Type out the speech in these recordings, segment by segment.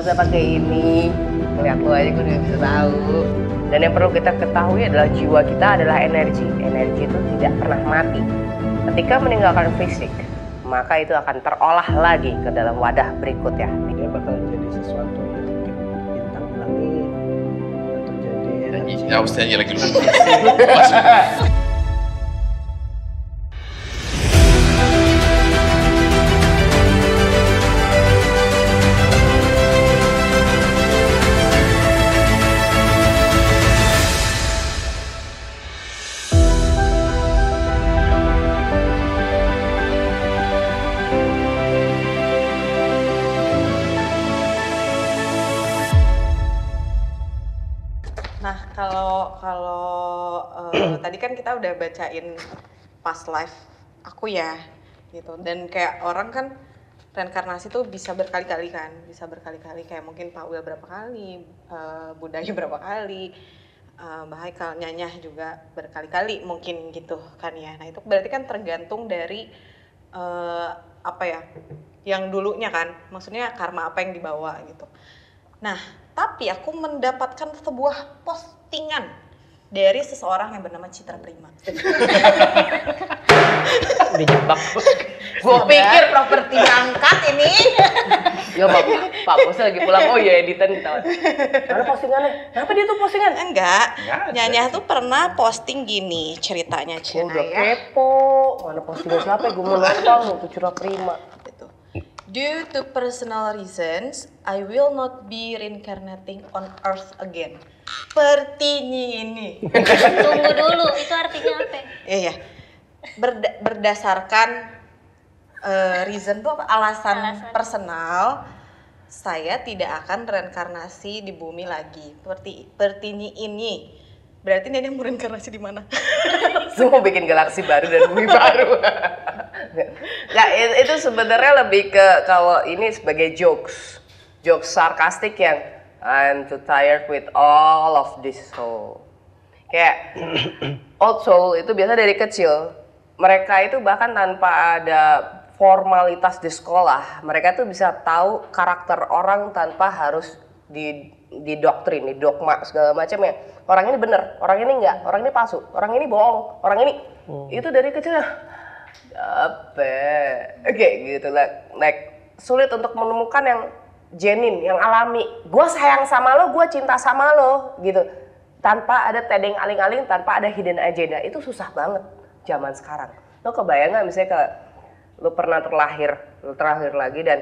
usah pakai ini. Ngeliat lo aja gue udah bisa tahu. Dan yang perlu kita ketahui adalah jiwa kita adalah energi. Energi itu tidak pernah mati. Ketika meninggalkan fisik, maka itu akan terolah lagi ke dalam wadah berikutnya. Dia bakal jadi sesuatu yang mungkin bintang di langit atau jadi energi. Ya usah aja lagi dulu. Nah, tadi kan kita udah bacain past life aku ya, gitu. Dan kayak orang kan reinkarnasi tuh bisa berkali-kali kan, kayak mungkin Pak Wil berapa kali, Budaya berapa kali, Mbak Haikal, Nyanyah juga berkali-kali mungkin gitu kan ya. Nah itu berarti kan tergantung dari apa ya, yang dulunya kan, maksudnya karma apa yang dibawa gitu. Nah, tapi aku mendapatkan sebuah postingan dari seseorang yang bernama Citra Prima. Dijebak. Gue pikir properti angkat ini. Ya Pak Bos lagi pulang. Oh iya, editan kita. Mana postingannya? Kenapa dia tuh postingan? Enggak. Nyanyah tuh pernah posting gini ceritanya Cina Udah ya. kepo. Mana postingan siapa? Gue mau nonton tuh Citra Prima. Gitu. Due to personal reasons, I will not be reincarnating on Earth again. Sepertinya ini. Tunggu dulu, itu artinya apa? Iya. Berdasarkan reason tuh apa? Alasan personal, saya tidak akan reinkarnasi di bumi lagi. Sepertinya ini. Berarti dia mau reinkarnasi di mana? Gue mau bikin galaksi baru dan bumi baru. Nah, itu sebenarnya lebih ke kalau ini sebagai jokes sarkastik yang I'm too tired with all of this soul. Kayak old soul itu biasa dari kecil. Mereka itu bahkan tanpa ada formalitas di sekolah, mereka tuh bisa tahu karakter orang tanpa harus didoktrin, didogma segala macam ya. Orang ini bener, orang ini enggak, orang ini palsu, orang ini bohong, orang ini itu dari kecil apa? Oke, gitu lah. Like sulit untuk menemukan yang genuine, yang alami. Gue sayang sama lo, gue cinta sama lo, gitu. Tanpa ada tedeng aling-aling, tanpa ada hidden agenda, itu susah banget zaman sekarang. Lo kebayang nggak misalnya kalau lo pernah terlahir lagi dan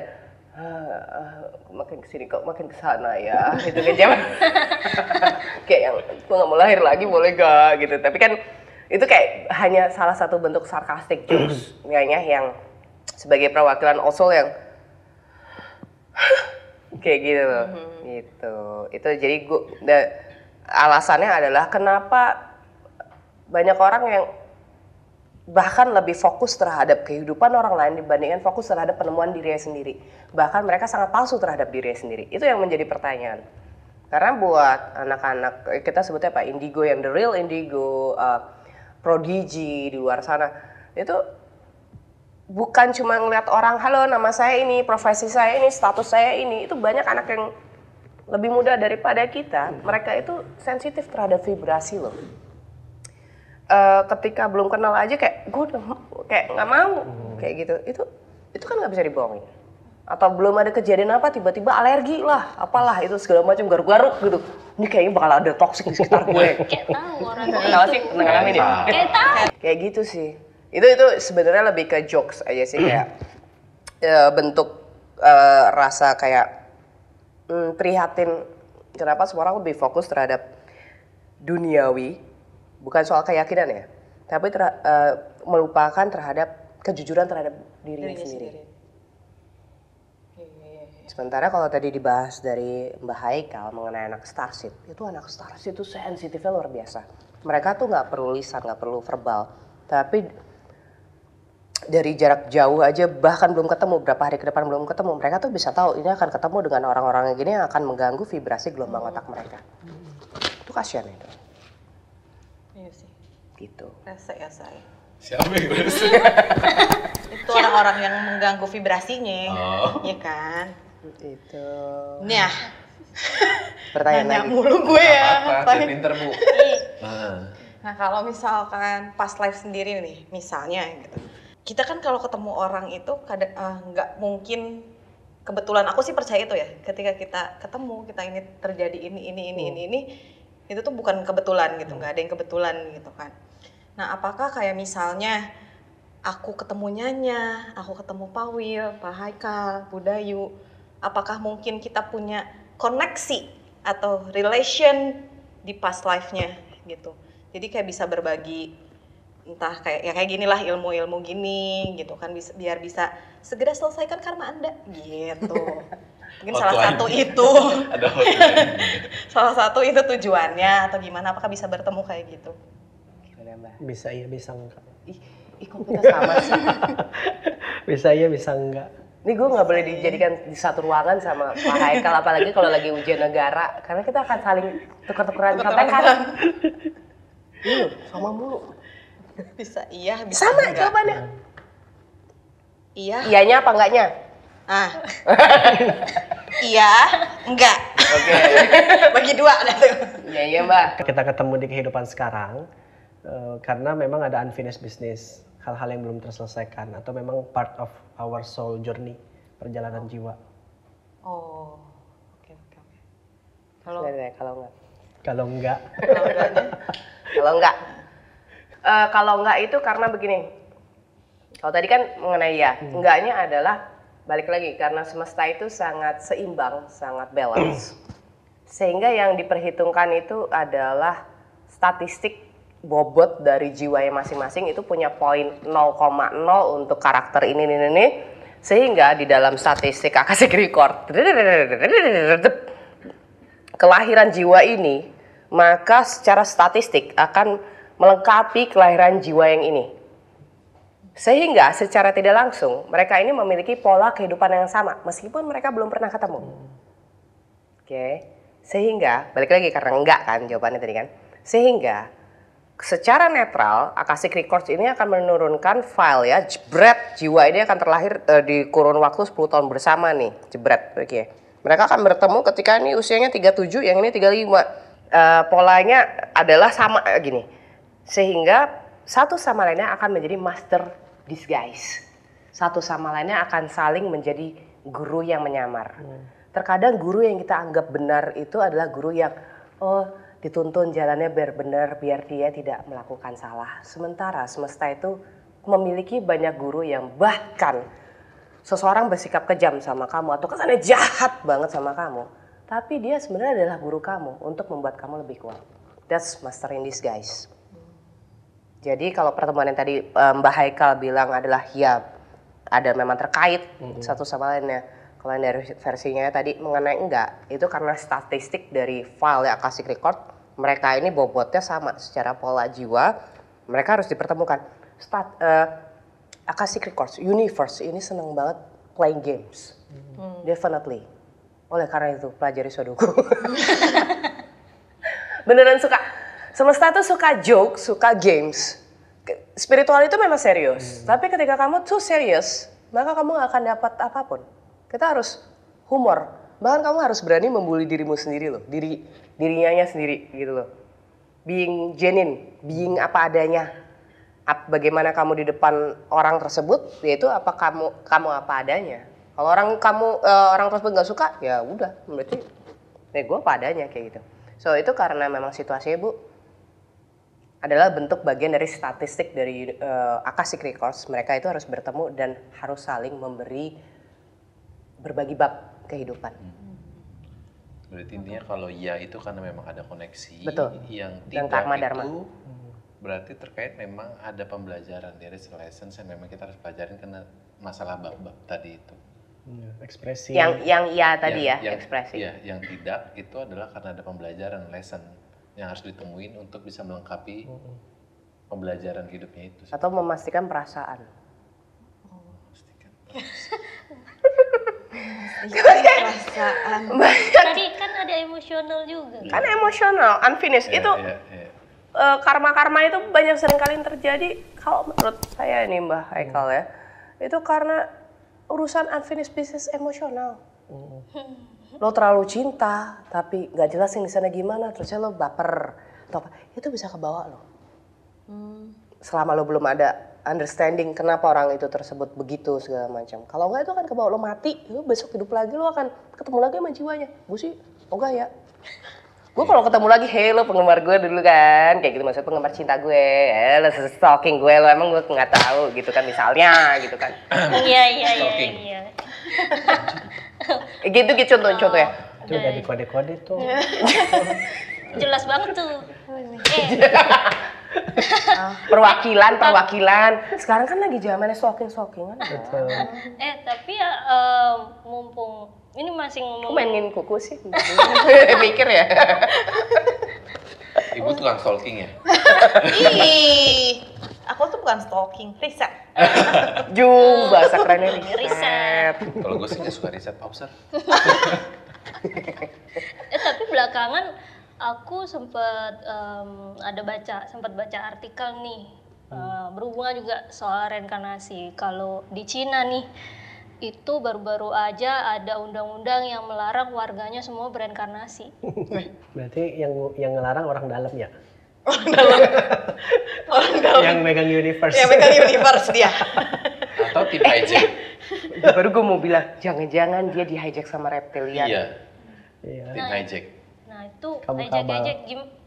makin kesini kok makin kesana ya, gitu kan zaman. Kayak yang gue nggak mau lahir lagi boleh gak gitu. Tapi kan itu kayak hanya salah satu bentuk sarkastik jokes yang sebagai perwakilan Osol yang kayak gitu loh. Gitu. Itu jadi alasannya adalah kenapa banyak orang yang bahkan lebih fokus terhadap kehidupan orang lain dibandingkan fokus terhadap penemuan dirinya sendiri. Bahkan mereka sangat palsu terhadap dirinya sendiri. Itu yang menjadi pertanyaan. Karena buat anak-anak, kita sebutnya apa, indigo, yang the real indigo, prodigy di luar sana, itu bukan cuma ngeliat orang, halo nama saya ini, profesi saya ini, status saya ini. Itu banyak anak yang lebih muda daripada kita, mereka itu sensitif terhadap vibrasi loh. Ketika belum kenal aja kayak gue kayak nggak mau kayak gitu, itu kan nggak bisa dibohongin. Atau belum ada kejadian apa tiba-tiba alergi lah, apalah itu segala macam garuk-garuk gitu. Ini kayaknya bakal ada toksik di sekitar gue. Kayak tahu orang Kenapa sih pernah ngalamin ya? Kayak tahu. Kayak gitu sih. Itu sebenarnya lebih ke jokes aja sih, kayak bentuk rasa kayak prihatin. Kenapa semua orang lebih fokus terhadap duniawi? Bukan soal keyakinan ya, tapi melupakan terhadap kejujuran terhadap dirinya sendiri. Sementara kalau tadi dibahas dari Mbak Haikal mengenai anak Starseed, itu anak Starseed itu sensitifnya luar biasa. Mereka tuh nggak perlu lisan, nggak perlu verbal, tapi dari jarak jauh aja, bahkan belum ketemu, berapa hari ke depan belum ketemu, mereka tuh bisa tahu ini akan ketemu dengan orang-orang yang gini yang akan mengganggu vibrasi gelombang otak mereka. Itu kasihan itu. Iya sih. Gitu. Rese ya saya. Siapa yang rese? Itu orang-orang yang mengganggu vibrasinya, ya kan? Itu. Nah, Pertanyaan nanya lagi. mulu gue ya. Apa? Dia pinter, Bu. Nah, kalau misalkan past life sendiri nih, misalnya gitu. Kita kan kalau ketemu orang itu kadang nggak mungkin kebetulan, aku sih percaya itu ya. Ketika kita ketemu, kita ini terjadi ini, itu tuh bukan kebetulan gitu, nggak ada yang kebetulan gitu kan. Nah, apakah kayak misalnya aku ketemu Nyanya, aku ketemu Pak Will, Pak Haikal, Bu Dayu, apakah mungkin kita punya koneksi atau relation di past life-nya gitu. Jadi kayak bisa berbagi entah kayak ginilah ilmu-ilmu gini gitu kan, biar bisa segera selesaikan karma Anda gitu. Mungkin salah satu itu Ada hotline. salah satu itu tujuannya atau gimana, apakah bisa bertemu kayak gitu? Gimana, Mbak? Bisa iya, bisa enggak. Ih, kok kita sama sih? Bisa iya, bisa enggak. Ini gue nggak boleh dijadikan di satu ruangan sama Pak Haikal, apalagi kalau lagi ujian negara, karena kita akan saling tuker-tukeran contekan. Iya, sama mulu. Bisa iya, bisa Sama enggak. jawabannya. Iya. Iyanya apa enggaknya? Iya, enggak. Oke. Bagi dua dah tuh. Iya, Mbak. Kita ketemu di kehidupan sekarang karena memang ada unfinished business, hal-hal yang belum terselesaikan atau memang part of our soul journey, perjalanan jiwa. Oh, oke. Kalau Kalau enggak. Kalau enggak, Kalau enggak. Kalau enggak itu karena begini. Kalau tadi kan mengenai ya, enggaknya adalah balik lagi karena semesta itu sangat seimbang, sangat balance. Sehingga yang diperhitungkan itu adalah statistik bobot dari jiwa yang masing-masing itu punya poin 0,0 untuk karakter ini. Sehingga di dalam statistik akashic record kelahiran jiwa ini, maka secara statistik akan melengkapi kelahiran jiwa yang ini. Sehingga secara tidak langsung mereka ini memiliki pola kehidupan yang sama meskipun mereka belum pernah ketemu. Oke. Sehingga balik lagi karena enggak kan jawabannya tadi kan. Sehingga secara netral akashic records ini akan menurunkan file ya, jebret, jiwa ini akan terlahir di kurun waktu 10 tahun bersama nih, jebret. Oke. Mereka akan bertemu ketika ini usianya 37, yang ini 35. Polanya adalah sama gini. Sehingga satu sama lainnya akan menjadi master disguise. Satu sama lainnya akan saling menjadi guru yang menyamar. Terkadang guru yang kita anggap benar itu adalah guru yang dituntun jalannya biar benar, biar dia tidak melakukan salah. Sementara semesta itu memiliki banyak guru yang bahkan seseorang bersikap kejam sama kamu atau kesannya jahat banget sama kamu, tapi dia sebenarnya adalah guru kamu untuk membuat kamu lebih kuat. That's master in disguise. Jadi kalau pertemuan yang tadi Mbak Haikal bilang adalah ya ada memang terkait satu sama lainnya. Kalau yang dari versinya tadi mengenai enggak, itu karena statistik dari file akashic record, mereka ini bobotnya sama secara pola jiwa, mereka harus dipertemukan. Akashic records, universe ini seneng banget playing games, definitely. Oleh karena itu pelajari Sudoku. Beneran suka. Semesta tuh suka joke, suka games. Spiritual itu memang serius, tapi ketika kamu too serius, maka kamu gak akan dapat apapun. Kita harus humor, bahkan kamu harus berani membuli dirimu sendiri loh, dirinya sendiri gitu loh. Being genuine, being apa adanya. Bagaimana kamu di depan orang tersebut, yaitu apa kamu apa adanya. Kalau orang tersebut nggak suka, ya udah, berarti gue apa adanya kayak gitu. So itu karena memang situasinya Bu adalah bentuk bagian dari statistik dari akashic records. Mereka itu harus bertemu dan harus saling berbagi bab kehidupan. Berarti intinya kalau ya itu karena memang ada koneksi. Betul. Yang Dan tidak karma itu dharma. berarti terkait memang ada pembelajaran dari lessons yang memang kita harus pelajarin karena masalah bab-bab tadi itu. Ekspresi. Yang ya tadi yang ekspresi. Iya, yang tidak itu adalah karena ada pembelajaran lesson yang harus ditemuin untuk bisa melengkapi pembelajaran hidupnya itu. Atau memastikan perasaan. Pastikan. Perasaan. Tadi kan ada emosional juga. Kan emosional, unfinished. Iya, Itu iya, iya. karma-karma itu banyak seringkali terjadi kalau menurut saya nih Mbak Haikal ya. Itu karena urusan unfinished business emosional. Lo terlalu cinta, tapi nggak jelas yang di sana gimana, terusnya lo baper atau apa, itu bisa kebawa lo. Selama lo belum ada understanding kenapa orang itu tersebut begitu segala macam. Kalau nggak itu akan kebawa, lo mati, lo besok hidup lagi lo akan ketemu lagi sama jiwanya. Gue sih, enggak ya. Gue kalau ketemu lagi, hey lo penggemar gue dulu kan, kayak gitu, maksudnya penggemar cinta gue, lo stalking gue, lo emang gue nggak tahu gitu kan misalnya gitu kan. Iya. Gitu contoh-contohnya. Itu udah di kode-kode tuh. Jelas banget tuh. Perwakilan. Sekarang kan lagi zamannya stalking-stalkingan. Betul. Tapi ya mumpung ini masih Kok ngomong mainin kuku sih? Mikir ya. Ibu tukang stalking ya? Ih, aku tuh bukan stalking, riset. Bahasa kerennya Riset. Kalau gue sih nggak suka riset, observe. tapi belakangan aku sempat sempat baca artikel nih berhubungan juga soal reinkarnasi. Kalau di Cina nih itu baru-baru aja ada undang-undang yang melarang warganya semua bereinkarnasi. Berarti yang ngelarang orang dalam ya? Orang dalam. Yang megang universe. Ya megang universe dia. Atau tim hijack. Baru gue mau bilang, jangan-jangan dia di hijack sama reptilian. Iya, Iya. tim hijack. Nah itu Kamu ejek-ejek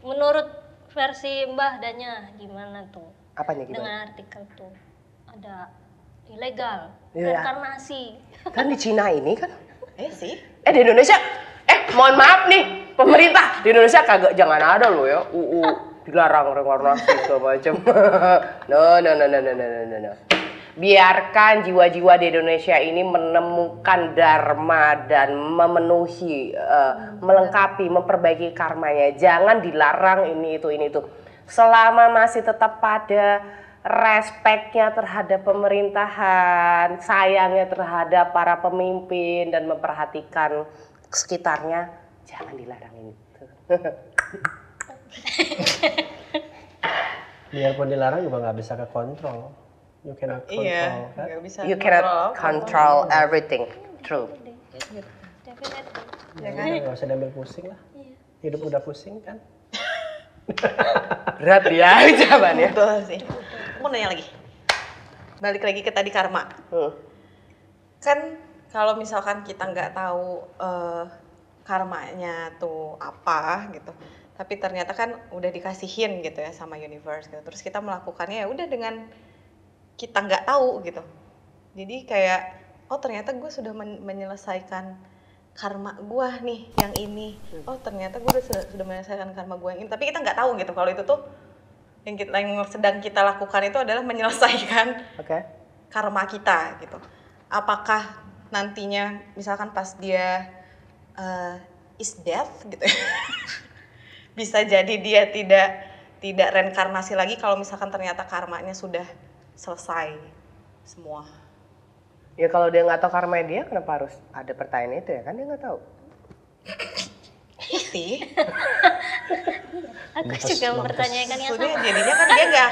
menurut versi Mbah Danya gimana tuh? Apanya gimana? Dengan artikel tuh ada ilegal Iya. reinkarnasi. Kan di Cina ini kan. Sih. Di Indonesia. Mohon maaf nih, pemerintah di Indonesia kagak, jangan ada loh ya. Dilarang reinkarnasi segala macam. No. Biarkan jiwa-jiwa di Indonesia ini menemukan dharma dan memenuhi, melengkapi, memperbaiki karmanya. Jangan dilarang ini itu. Selama masih tetap pada respeknya terhadap pemerintahan, sayangnya terhadap para pemimpin dan memperhatikan sekitarnya, jangan dilarang itu. Biarpun dilarang juga nggak bisa ke kontrol. You cannot control, Iya, kan? nggak bisa. You cannot control everything. True. Definitely. Ya kan? Nggak usah diambil pusing lah. Hidup udah pusing kan? Berat ya jawabannya. Betul sih. Aku mau nanya lagi. Balik lagi ke tadi karma. Kan kalau misalkan kita nggak tahu karmanya tuh apa gitu, tapi ternyata kan udah dikasihin gitu ya sama universe gitu, terus kita melakukannya ya udah dengan kita nggak tahu gitu. Jadi kayak ternyata gue sudah menyelesaikan karma gue nih yang ini. Ternyata gue sudah menyelesaikan karma gue yang ini, tapi kita nggak tahu gitu kalau itu tuh yang sedang kita lakukan itu adalah menyelesaikan karma kita gitu. Apakah nantinya misalkan pas dia is death gitu ya, bisa jadi dia tidak reinkarnasi lagi kalau misalkan ternyata karmanya sudah selesai semua. Ya kalau dia nggak tahu karma dia, kenapa harus ada pertanyaan itu ya? Kan dia nggak tahu. Sih. Aku juga mempertanyakan yang Maksudnya sama. jadinya kan dia nggak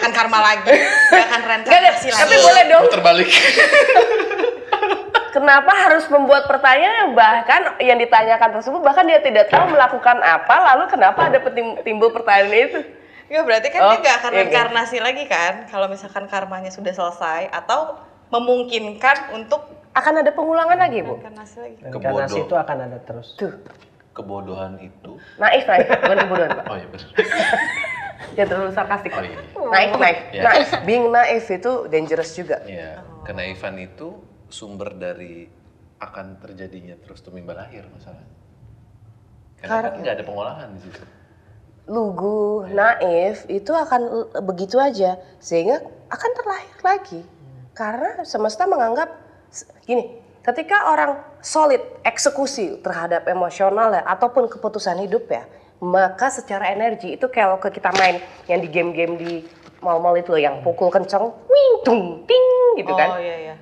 akan karma lagi, nggak akan reinkarnasi lagi. Tapi boleh dong. Terbalik. Kenapa harus membuat pertanyaan yang bahkan yang ditanyakan tersebut bahkan dia tidak tahu melakukan apa, lalu kenapa ada timbul pertanyaan itu? Ya berarti kan dia nggak akan iya, reinkarnasi lagi kan kalau misalkan karmanya sudah selesai atau memungkinkan untuk Akan ada pengulangan lagi, Bu? reinkarnasi lagi. Reinkarnasi itu akan ada terus. Tuh, Kebodohan itu. naif, bukan kebodohan, Pak. Oh iya benar. Jangan terlalu sarkastik. Oh iya. Naif. Ya. Naif, being naif itu dangerous juga. Iya, kenaifan itu sumber dari akan terjadinya terus tumimbal akhir masalahnya. Karena kan nggak ada pengolahan di situ. Lugu, naif itu akan begitu aja sehingga akan terlahir lagi. Karena semesta menganggap gini, ketika orang solid eksekusi terhadap emosional ya ataupun keputusan hidup ya, maka secara energi itu kalau kita main yang di game-game di mall-mall itu yang pukul kenceng, wing tung ting gitu kan. Oh iya.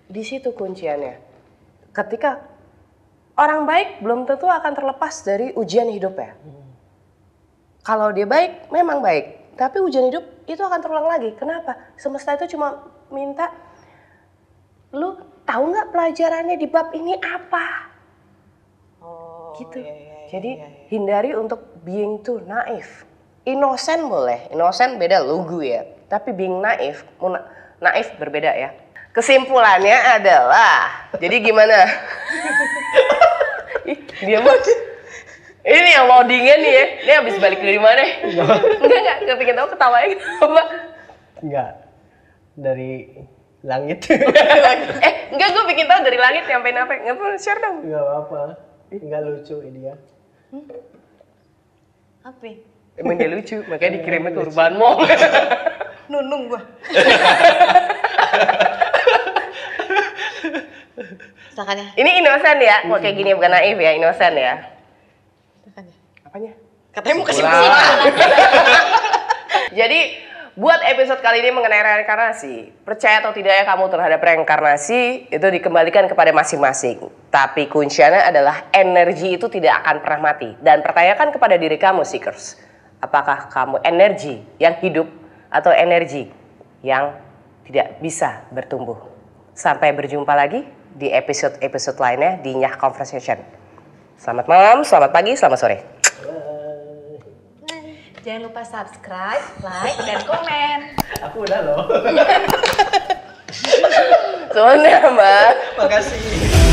Di situ kunciannya. Ketika orang baik belum tentu akan terlepas dari ujian hidup ya. Kalau dia baik, memang baik. Tapi ujian hidup itu akan terulang lagi. Kenapa? Semesta itu cuma minta lu tahu nggak pelajarannya di bab ini apa? Oh, Gitu. iya. Jadi hindari untuk being too naif. Innocent boleh, innocent beda lugu ya. Tapi being naif, naif berbeda ya. Kesimpulannya adalah, jadi gimana? Ih, dia mah. Ini yang loadingnya nih ya. Ini habis balik dari mana? Enggak, kepingin tahu ketawanya kenapa? Enggak. Dari langit. Enggak, gue pengen tahu dari langit nyampein apa? Nggak perlu share dong. Enggak apa-apa. Enggak lucu ini ya. Apa? Emang dia lucu, makanya dikirimnya ke Urban Mall. Nunung gua. Silakan ya. Ini innocent ya, kok kayak gini bukan naif ya, innocent ya. Silakan ya. Apanya? Katanya mau kesimpulan. Jadi buat episode kali ini mengenai reinkarnasi, percaya atau tidaknya kamu terhadap reinkarnasi itu dikembalikan kepada masing-masing. Tapi kuncinya adalah energi itu tidak akan pernah mati. Dan pertanyakan kepada diri kamu, Seekers, apakah kamu energi yang hidup atau energi yang tidak bisa bertumbuh? Sampai berjumpa lagi di episode-episode lainnya di Nyah Conversation. Selamat malam, selamat pagi, selamat sore. Jangan lupa subscribe, like, dan komen. Aku udah loh. Sebenarnya, Mbak. Makasih.